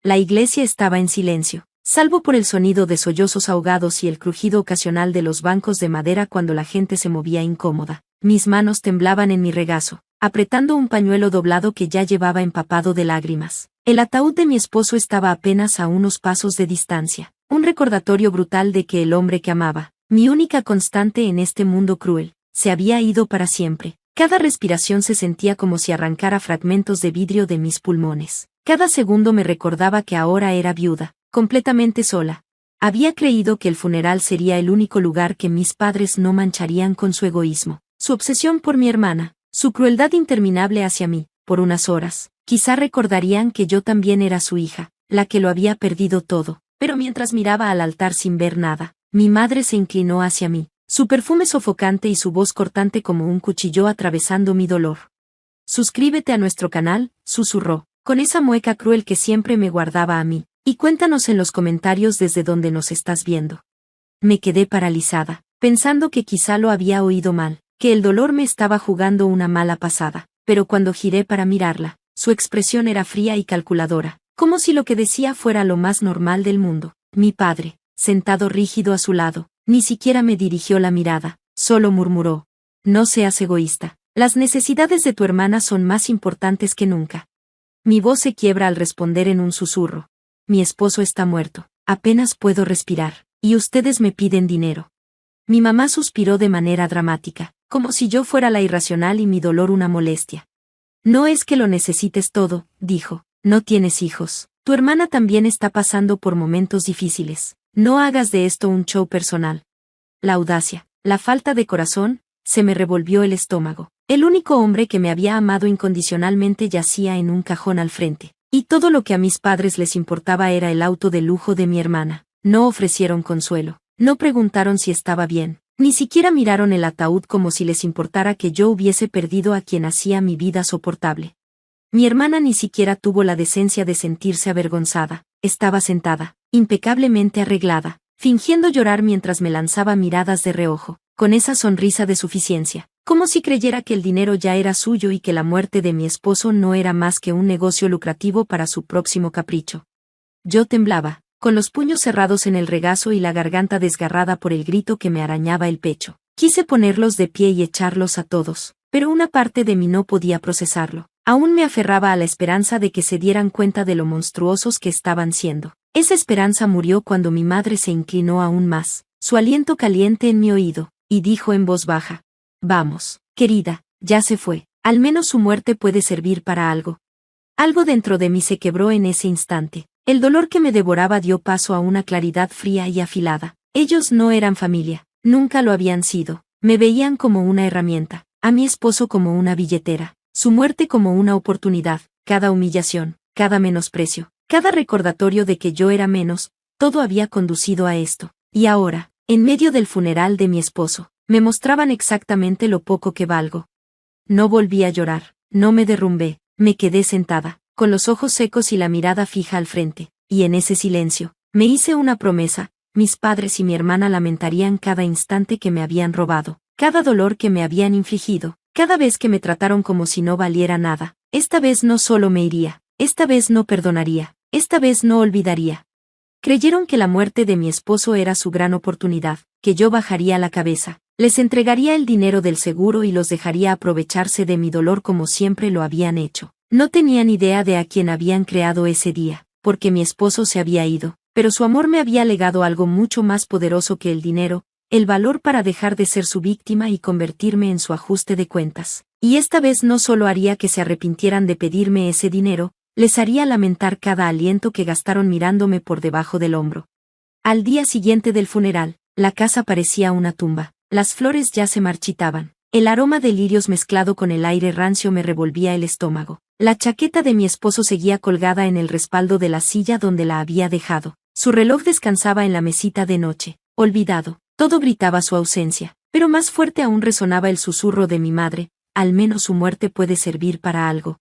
La iglesia estaba en silencio, salvo por el sonido de sollozos ahogados y el crujido ocasional de los bancos de madera cuando la gente se movía incómoda. Mis manos temblaban en mi regazo, apretando un pañuelo doblado que ya llevaba empapado de lágrimas. El ataúd de mi esposo estaba apenas a unos pasos de distancia, un recordatorio brutal de que el hombre que amaba, mi única constante en este mundo cruel, se había ido para siempre. Cada respiración se sentía como si arrancara fragmentos de vidrio de mis pulmones. Cada segundo me recordaba que ahora era viuda, completamente sola. Había creído que el funeral sería el único lugar que mis padres no mancharían con su egoísmo, su obsesión por mi hermana, su crueldad interminable hacia mí. Por unas horas, quizá recordarían que yo también era su hija, la que lo había perdido todo. Pero mientras miraba al altar sin ver nada, mi madre se inclinó hacia mí, su perfume sofocante y su voz cortante como un cuchillo atravesando mi dolor. Suscríbete a nuestro canal, susurró, con esa mueca cruel que siempre me guardaba a mí, y cuéntanos en los comentarios desde dónde nos estás viendo. Me quedé paralizada, pensando que quizá lo había oído mal, que el dolor me estaba jugando una mala pasada, pero cuando giré para mirarla, su expresión era fría y calculadora, como si lo que decía fuera lo más normal del mundo. Mi padre, sentado rígido a su lado, ni siquiera me dirigió la mirada, solo murmuró: no seas egoísta, las necesidades de tu hermana son más importantes que nunca. Mi voz se quiebra al responder en un susurro: mi esposo está muerto, apenas puedo respirar, y ustedes me piden dinero. Mi mamá suspiró de manera dramática, como si yo fuera la irracional y mi dolor una molestia. No es que lo necesites todo, dijo, no tienes hijos, tu hermana también está pasando por momentos difíciles, no hagas de esto un show personal. La audacia, la falta de corazón, se me revolvió el estómago. El único hombre que me había amado incondicionalmente yacía en un cajón al frente, y todo lo que a mis padres les importaba era el auto de lujo de mi hermana. No ofrecieron consuelo, no preguntaron si estaba bien. Ni siquiera miraron el ataúd como si les importara que yo hubiese perdido a quien hacía mi vida soportable. Mi hermana ni siquiera tuvo la decencia de sentirse avergonzada. Estaba sentada, impecablemente arreglada, fingiendo llorar mientras me lanzaba miradas de reojo, con esa sonrisa de suficiencia, como si creyera que el dinero ya era suyo y que la muerte de mi esposo no era más que un negocio lucrativo para su próximo capricho. Yo temblaba, con los puños cerrados en el regazo y la garganta desgarrada por el grito que me arañaba el pecho. Quise ponerlos de pie y echarlos a todos, pero una parte de mí no podía procesarlo. Aún me aferraba a la esperanza de que se dieran cuenta de lo monstruosos que estaban siendo. Esa esperanza murió cuando mi madre se inclinó aún más, su aliento caliente en mi oído, y dijo en voz baja: vamos, querida, ya se fue, al menos su muerte puede servir para algo. Algo dentro de mí se quebró en ese instante. El dolor que me devoraba dio paso a una claridad fría y afilada. Ellos no eran familia, nunca lo habían sido. Me veían como una herramienta, a mi esposo como una billetera, su muerte como una oportunidad. Cada humillación, cada menosprecio, cada recordatorio de que yo era menos, todo había conducido a esto. Y ahora, en medio del funeral de mi esposo, me mostraban exactamente lo poco que valgo. No volví a llorar, no me derrumbé, me quedé sentada, con los ojos secos y la mirada fija al frente, y en ese silencio, me hice una promesa: mis padres y mi hermana lamentarían cada instante que me habían robado, cada dolor que me habían infligido, cada vez que me trataron como si no valiera nada. Esta vez no solo me iría, esta vez no perdonaría, esta vez no olvidaría. Creyeron que la muerte de mi esposo era su gran oportunidad, que yo bajaría la cabeza, les entregaría el dinero del seguro y los dejaría aprovecharse de mi dolor como siempre lo habían hecho. No tenían idea de a quién habían creado ese día, porque mi esposo se había ido, pero su amor me había legado algo mucho más poderoso que el dinero, el valor para dejar de ser su víctima y convertirme en su ajuste de cuentas. Y esta vez no solo haría que se arrepintieran de pedirme ese dinero, les haría lamentar cada aliento que gastaron mirándome por debajo del hombro. Al día siguiente del funeral, la casa parecía una tumba, las flores ya se marchitaban. El aroma de lirios mezclado con el aire rancio me revolvía el estómago. La chaqueta de mi esposo seguía colgada en el respaldo de la silla donde la había dejado. Su reloj descansaba en la mesita de noche, olvidado. Todo gritaba su ausencia, pero más fuerte aún resonaba el susurro de mi madre: al menos su muerte puede servir para algo.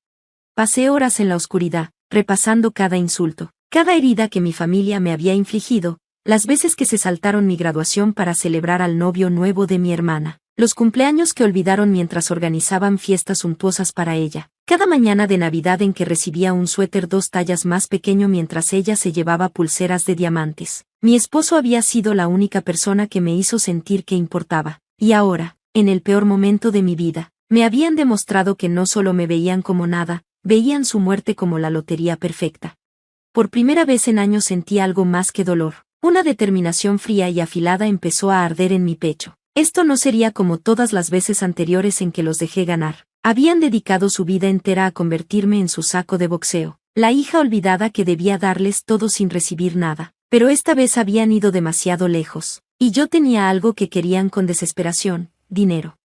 Pasé horas en la oscuridad, repasando cada insulto, cada herida que mi familia me había infligido, las veces que se saltaron mi graduación para celebrar al novio nuevo de mi hermana, Los cumpleaños que olvidaron mientras organizaban fiestas suntuosas para ella. Cada mañana de Navidad en que recibía un suéter 2 tallas más pequeño mientras ella se llevaba pulseras de diamantes. Mi esposo había sido la única persona que me hizo sentir que importaba. Y ahora, en el peor momento de mi vida, me habían demostrado que no solo me veían como nada, veían su muerte como la lotería perfecta. Por primera vez en años sentí algo más que dolor. Una determinación fría y afilada empezó a arder en mi pecho. Esto no sería como todas las veces anteriores en que los dejé ganar. Habían dedicado su vida entera a convertirme en su saco de boxeo, la hija olvidada que debía darles todo sin recibir nada. Pero esta vez habían ido demasiado lejos, y yo tenía algo que querían con desesperación: dinero.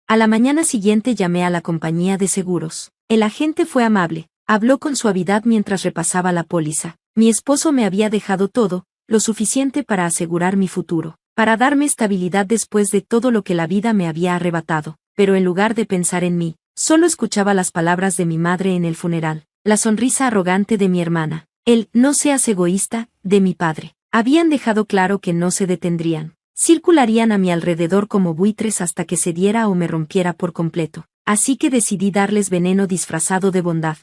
A la mañana siguiente llamé a la compañía de seguros. El agente fue amable, habló con suavidad mientras repasaba la póliza. Mi esposo me había dejado todo, lo suficiente para asegurar mi futuro, para darme estabilidad después de todo lo que la vida me había arrebatado, pero en lugar de pensar en mí, solo escuchaba las palabras de mi madre en el funeral, la sonrisa arrogante de mi hermana, el «no seas egoísta» de mi padre. Habían dejado claro que no se detendrían. Circularían a mi alrededor como buitres hasta que cediera o me rompiera por completo. Así que decidí darles veneno disfrazado de bondad.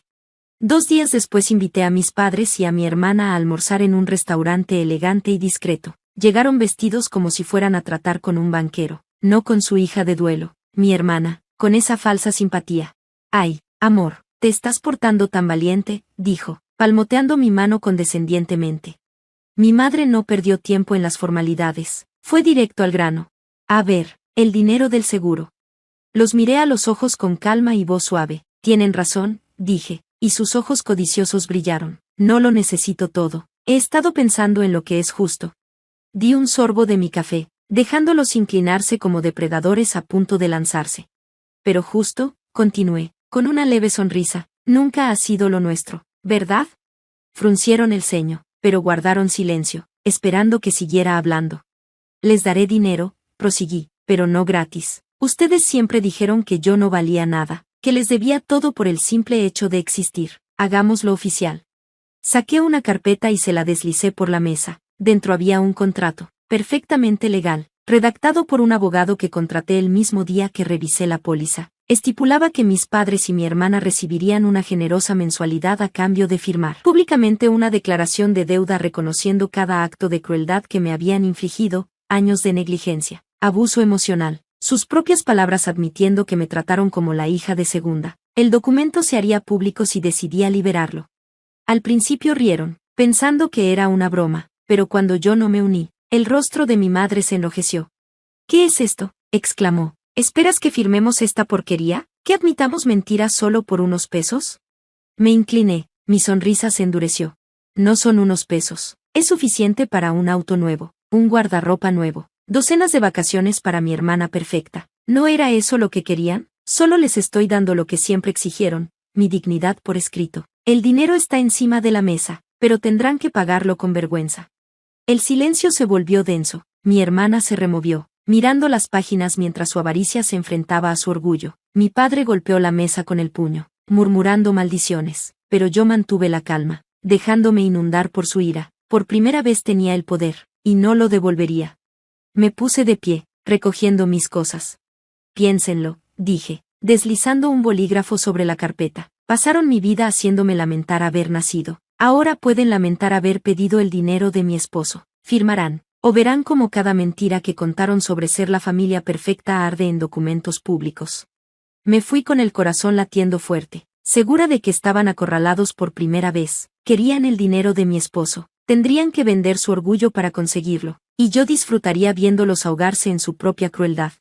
2 días después invité a mis padres y a mi hermana a almorzar en un restaurante elegante y discreto. Llegaron vestidos como si fueran a tratar con un banquero, no con su hija de duelo, mi hermana, con esa falsa simpatía. «Ay, amor, te estás portando tan valiente», dijo, palmoteando mi mano condescendientemente. Mi madre no perdió tiempo en las formalidades, fue directo al grano. «A ver, el dinero del seguro». Los miré a los ojos con calma y voz suave. «Tienen razón», dije, y sus ojos codiciosos brillaron. «No lo necesito todo. He estado pensando en lo que es justo». Di un sorbo de mi café, dejándolos inclinarse como depredadores a punto de lanzarse. «Pero justo», continué, con una leve sonrisa, «nunca ha sido lo nuestro, ¿verdad?». Fruncieron el ceño, pero guardaron silencio, esperando que siguiera hablando. «Les daré dinero», prosiguí, «pero no gratis. Ustedes siempre dijeron que yo no valía nada, que les debía todo por el simple hecho de existir. Hagámoslo oficial». Saqué una carpeta y se la deslicé por la mesa. Dentro había un contrato, perfectamente legal, redactado por un abogado que contraté el mismo día que revisé la póliza. Estipulaba que mis padres y mi hermana recibirían una generosa mensualidad a cambio de firmar públicamente una declaración de deuda reconociendo cada acto de crueldad que me habían infligido, años de negligencia, abuso emocional, sus propias palabras admitiendo que me trataron como la hija de segunda. El documento se haría público si decidía liberarlo. Al principio rieron, pensando que era una broma, pero cuando yo no me uní, el rostro de mi madre se enrojeció. «¿Qué es esto?», exclamó. «¿Esperas que firmemos esta porquería? ¿Que admitamos mentiras solo por unos pesos?». Me incliné, mi sonrisa se endureció. «No son unos pesos. Es suficiente para un auto nuevo, un guardarropa nuevo, docenas de vacaciones para mi hermana perfecta. ¿No era eso lo que querían? Solo les estoy dando lo que siempre exigieron, mi dignidad por escrito. El dinero está encima de la mesa, pero tendrán que pagarlo con vergüenza». El silencio se volvió denso. Mi hermana se removió, mirando las páginas mientras su avaricia se enfrentaba a su orgullo. Mi padre golpeó la mesa con el puño, murmurando maldiciones, pero yo mantuve la calma, dejándome inundar por su ira. Por primera vez tenía el poder, y no lo devolvería. Me puse de pie, recogiendo mis cosas. «Piénsenlo», dije, deslizando un bolígrafo sobre la carpeta. «Pasaron mi vida haciéndome lamentar haber nacido. Ahora pueden lamentar haber pedido el dinero de mi esposo. Firmarán, o verán cómo cada mentira que contaron sobre ser la familia perfecta arde en documentos públicos». Me fui con el corazón latiendo fuerte, segura de que estaban acorralados por primera vez. Querían el dinero de mi esposo. Tendrían que vender su orgullo para conseguirlo, y yo disfrutaría viéndolos ahogarse en su propia crueldad.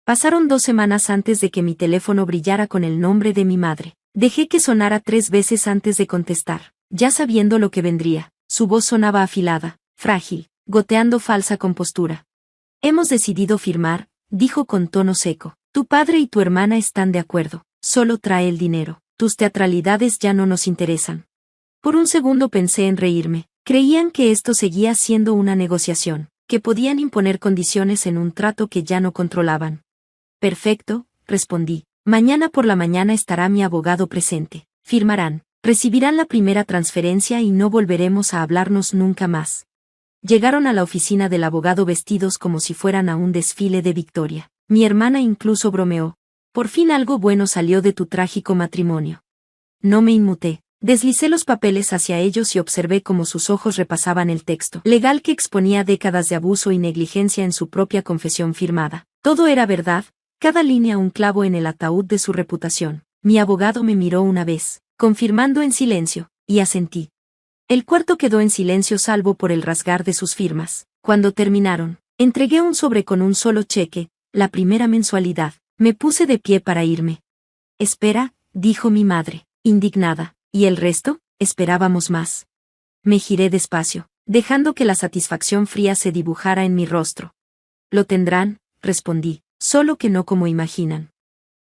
Pasaron 2 semanas antes de que mi teléfono brillara con el nombre de mi madre. Dejé que sonara 3 veces antes de contestar, ya sabiendo lo que vendría. Su voz sonaba afilada, frágil, goteando falsa compostura. «Hemos decidido firmar», dijo con tono seco. «Tu padre y tu hermana están de acuerdo. Solo trae el dinero. Tus teatralidades ya no nos interesan». Por un segundo pensé en reírme. Creían que esto seguía siendo una negociación, que podían imponer condiciones en un trato que ya no controlaban. «Perfecto», respondí. «Mañana por la mañana estará mi abogado presente. Firmarán, recibirán la primera transferencia y no volveremos a hablarnos nunca más». Llegaron a la oficina del abogado vestidos como si fueran a un desfile de victoria. Mi hermana incluso bromeó. Por fin algo bueno salió de tu trágico matrimonio. No me inmuté. Deslicé los papeles hacia ellos y observé cómo sus ojos repasaban el texto legal que exponía décadas de abuso y negligencia en su propia confesión firmada. Todo era verdad, cada línea un clavo en el ataúd de su reputación. Mi abogado me miró una vez, confirmando en silencio, y asentí. El cuarto quedó en silencio salvo por el rasgar de sus firmas. Cuando terminaron, entregué un sobre con un solo cheque, la primera mensualidad. Me puse de pie para irme. Espera, dijo mi madre, indignada. ¿Y el resto? Esperábamos más. Me giré despacio, dejando que la satisfacción fría se dibujara en mi rostro. Lo tendrán, respondí, solo que no como imaginan.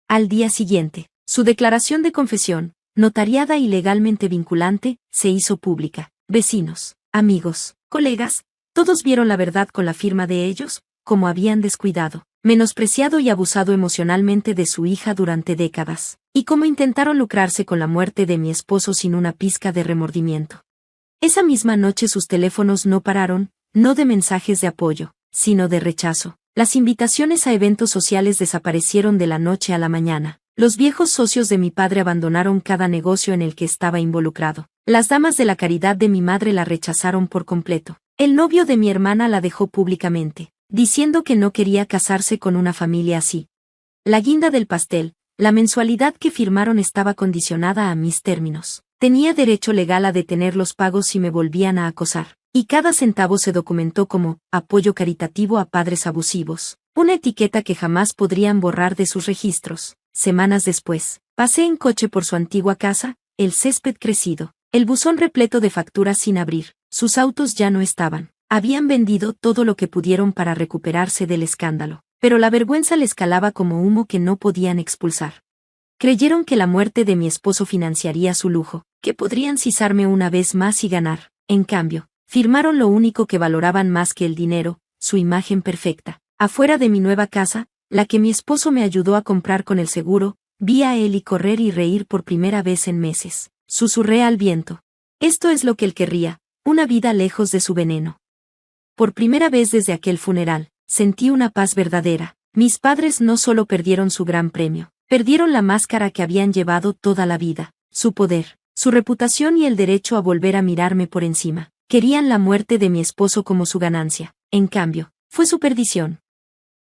Al día siguiente, su declaración de confesión, notariada y legalmente vinculante, se hizo pública. Vecinos, amigos, colegas, todos vieron la verdad con la firma de ellos, como habían descuidado, menospreciado y abusado emocionalmente de su hija durante décadas, y cómo intentaron lucrarse con la muerte de mi esposo sin una pizca de remordimiento. Esa misma noche sus teléfonos no pararon, no de mensajes de apoyo, sino de rechazo. Las invitaciones a eventos sociales desaparecieron de la noche a la mañana. Los viejos socios de mi padre abandonaron cada negocio en el que estaba involucrado. Las damas de la caridad de mi madre la rechazaron por completo. El novio de mi hermana la dejó públicamente, diciendo que no quería casarse con una familia así. La guinda del pastel, la mensualidad que firmaron estaba condicionada a mis términos. Tenía derecho legal a detener los pagos si me volvían a acosar, y cada centavo se documentó como apoyo caritativo a padres abusivos, una etiqueta que jamás podrían borrar de sus registros. Semanas después, pasé en coche por su antigua casa, el césped crecido, el buzón repleto de facturas sin abrir. Sus autos ya no estaban. Habían vendido todo lo que pudieron para recuperarse del escándalo, pero la vergüenza les calaba como humo que no podían expulsar. Creyeron que la muerte de mi esposo financiaría su lujo, que podrían cisarme una vez más y ganar. En cambio, firmaron lo único que valoraban más que el dinero, su imagen perfecta. Afuera de mi nueva casa, la que mi esposo me ayudó a comprar con el seguro, vi a Eli correr y reír por primera vez en meses. Susurré al viento. Esto es lo que él querría, una vida lejos de su veneno. Por primera vez desde aquel funeral, sentí una paz verdadera. Mis padres no solo perdieron su gran premio, perdieron la máscara que habían llevado toda la vida, su poder, su reputación y el derecho a volver a mirarme por encima. Querían la muerte de mi esposo como su ganancia. En cambio, fue su perdición.